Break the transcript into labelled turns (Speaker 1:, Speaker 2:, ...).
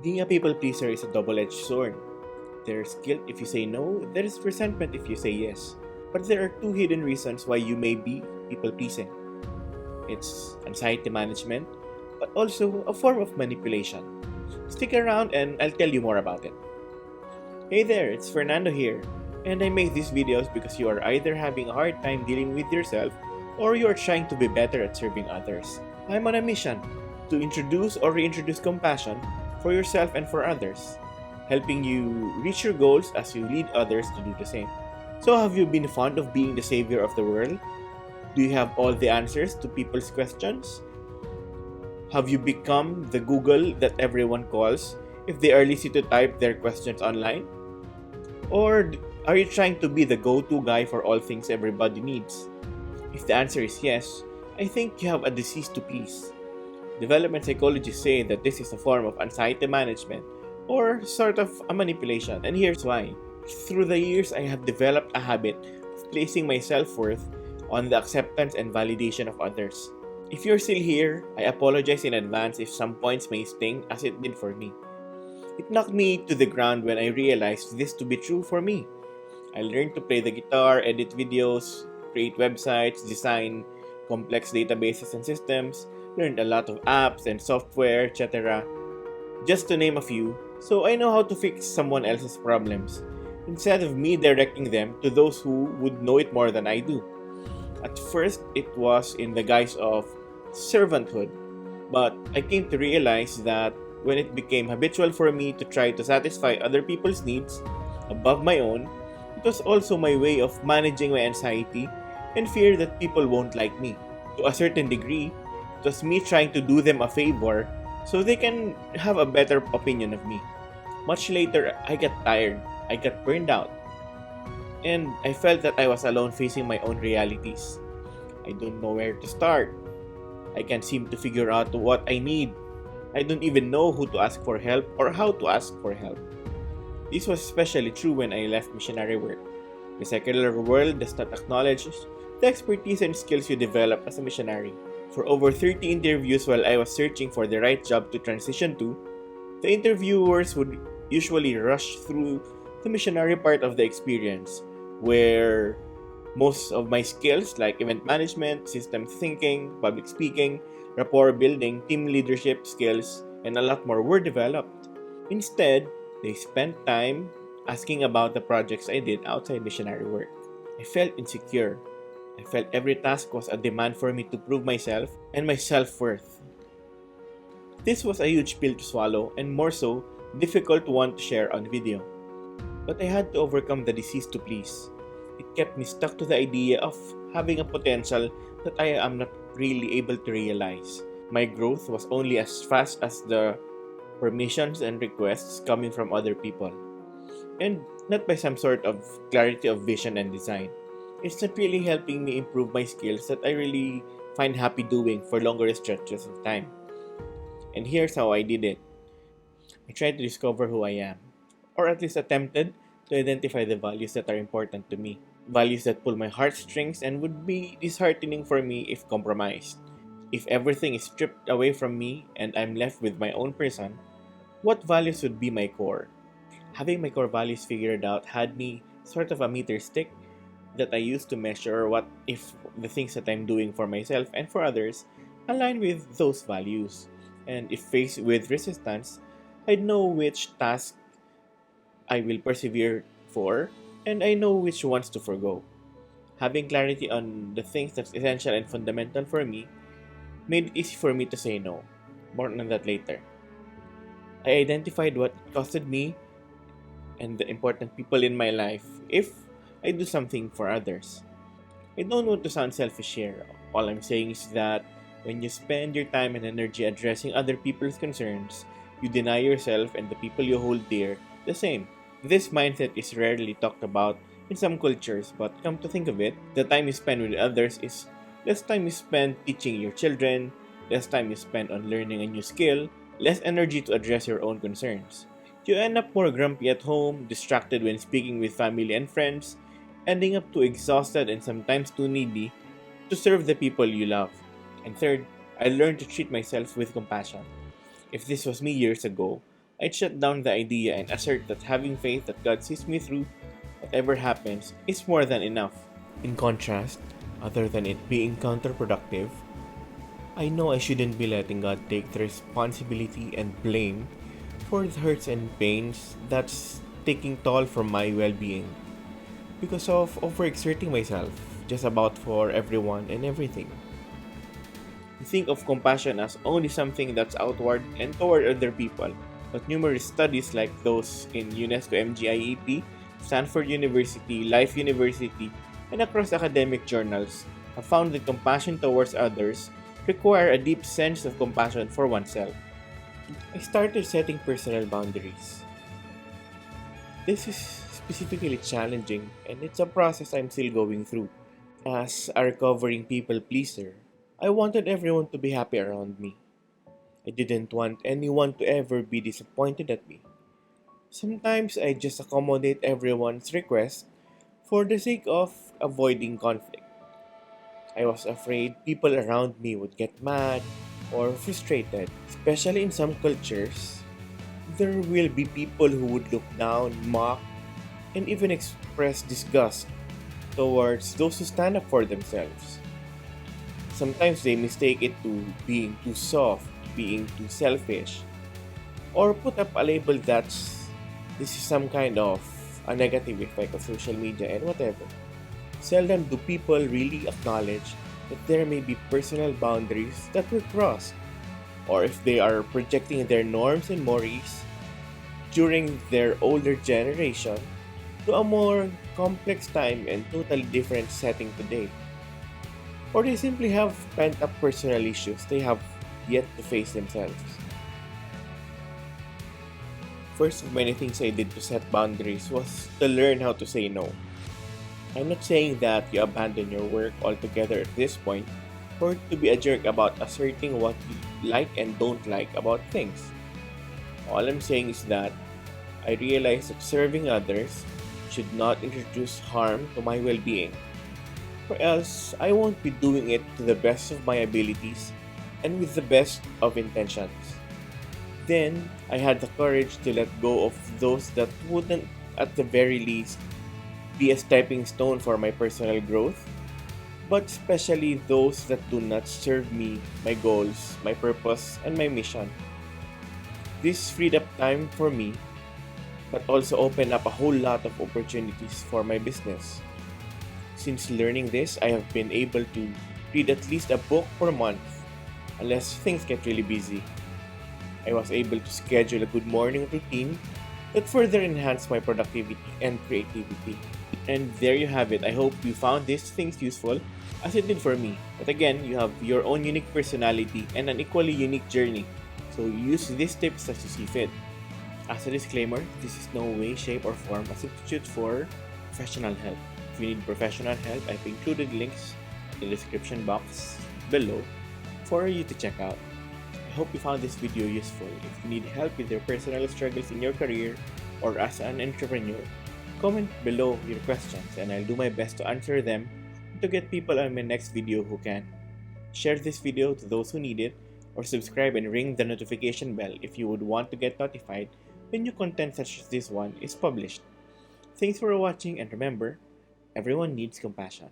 Speaker 1: Being a people pleaser is a double-edged sword. There's guilt if you say no, there's resentment if you say yes. But there are two hidden reasons why you may be people pleasing. It's anxiety management, but also a form of manipulation. Stick around and I'll tell you more about it. Hey there, it's Fernando here, and I make these videos because you are either having a hard time dealing with yourself or you are trying to be better at serving others. I'm on a mission to introduce or reintroduce compassion for yourself and for others, helping you reach your goals as you lead others to do the same. So, have you been fond of being the savior of the world? Do you have all the answers to people's questions? Have you become the Google that everyone calls if they are lazy to type their questions online? Or are you trying to be the go-to guy for all things everybody needs? If the answer is yes, I think you have a disease to please. Development psychologists say that this is a form of anxiety management or sort of a manipulation, and here's why. Through the years, I have developed a habit of placing my self-worth on the acceptance and validation of others. If you're still here, I apologize in advance if some points may sting as it did for me. It knocked me to the ground when I realized this to be true for me. I learned to play the guitar, edit videos, create websites, design complex databases and systems, learned a lot of apps and software, etc. Just to name a few, so I know how to fix someone else's problems, instead of me directing them to those who would know it more than I do. At first, it was in the guise of servanthood, but I came to realize that when it became habitual for me to try to satisfy other people's needs above my own, it was also my way of managing my anxiety and fear that people won't like me. To a certain degree, it was me trying to do them a favor so they can have a better opinion of me. Much later, I got tired, I got burned out, and I felt that I was alone facing my own realities. I don't know where to start. I can't seem to figure out what I need. I don't even know who to ask for help or how to ask for help. This was especially true when I left missionary work. The secular world does not acknowledge the expertise and skills you develop as a missionary. For over 30 interviews while I was searching for the right job to transition to, the interviewers would usually rush through the missionary part of the experience, where most of my skills like event management, system thinking, public speaking, rapport building, team leadership skills, and a lot more were developed. Instead, they spent time asking about the projects I did outside missionary work. I felt insecure. I felt every task was a demand for me to prove myself and my self-worth. This was a huge pill to swallow and more so, difficult one to share on video. But I had to overcome the disease to please. It kept me stuck to the idea of having a potential that I am not really able to realize. My growth was only as fast as the permissions and requests coming from other people, and not by some sort of clarity of vision and design. It's not really helping me improve my skills that I really find happy doing for longer stretches of time. And here's how I did it. I tried to discover who I am, or at least attempted to identify the values that are important to me. Values that pull my heartstrings and would be disheartening for me if compromised. If everything is stripped away from me and I'm left with my own person, what values would be my core? Having my core values figured out had me sort of a meter stick that I used to measure what if the things that I'm doing for myself and for others align with those values. And if faced with resistance, I'd know which task I will persevere for and I know which ones to forgo. Having clarity on the things that's essential and fundamental for me made it easy for me to say no. More on that later. I identified what costed me and the important people in my life if I do something for others. I don't want to sound selfish here. All I'm saying is that when you spend your time and energy addressing other people's concerns, you deny yourself and the people you hold dear the same. This mindset is rarely talked about in some cultures, but come to think of it, the time you spend with others is less time you spend teaching your children, less time you spend on learning a new skill, less energy to address your own concerns. You end up more grumpy at home, distracted when speaking with family and friends, ending up too exhausted and sometimes too needy to serve the people you love. And third, I learned to treat myself with compassion. If this was me years ago, I'd shut down the idea and assert that having faith that God sees me through whatever happens is more than enough. In contrast, other than it being counterproductive, I know I shouldn't be letting God take the responsibility and blame for the hurts and pains that's taking toll from my well-being because of overexerting myself just about for everyone and everything. We think of compassion as only something that's outward and toward other people, but numerous studies like those in UNESCO MGIEP, Stanford University, Life University, and across academic journals have found that compassion towards others require a deep sense of compassion for oneself. I started setting personal boundaries. This is specifically challenging and it's a process I'm still going through. As a recovering people pleaser, I wanted everyone to be happy around me. I didn't want anyone to ever be disappointed at me. Sometimes I just accommodate everyone's request for the sake of avoiding conflict. I was afraid people around me would get mad or frustrated, especially in some cultures. There will be people who would look down, mock, and even express disgust towards those who stand up for themselves. Sometimes they mistake it to being too soft, being too selfish, or put up a label that's this is some kind of a negative effect of social media and whatever. Seldom do people really acknowledge that there may be personal boundaries that were crossed, or if they are projecting their norms and mores during their older generation to a more complex time and totally different setting today. Or they simply have pent up personal issues they have yet to face themselves. First of many things I did to set boundaries was to learn how to say no. I'm not saying that you abandon your work altogether at this point or to be a jerk about asserting what you like and don't like about things. All I'm saying is that I realize that serving others should not introduce harm to my well-being, or else I won't be doing it to the best of my abilities and with the best of intentions. Then I had the courage to let go of those that wouldn't, at the very least, be a stepping stone for my personal growth, but especially those that do not serve me, my goals, my purpose, and my mission. This freed up time for me, but also opened up a whole lot of opportunities for my business. Since learning this, I have been able to read at least a book per month, unless things get really busy. I was able to schedule a good morning routine that further enhanced my productivity and creativity. And there you have it. I hope you found these things useful as it did for me. But again, you have your own unique personality and an equally unique journey. So use these tips as you see fit. As a disclaimer, this is no way, shape, or form a substitute for professional help. If you need professional help, I've included links in the description box below for you to check out. I hope you found this video useful. If you need help with your personal struggles in your career or as an entrepreneur, comment below your questions and I'll do my best to answer them to get people on my next video who can. Share this video to those who need it or subscribe and ring the notification bell if you would want to get notified when new content such as this one is published. Thanks for watching and remember, everyone needs compassion.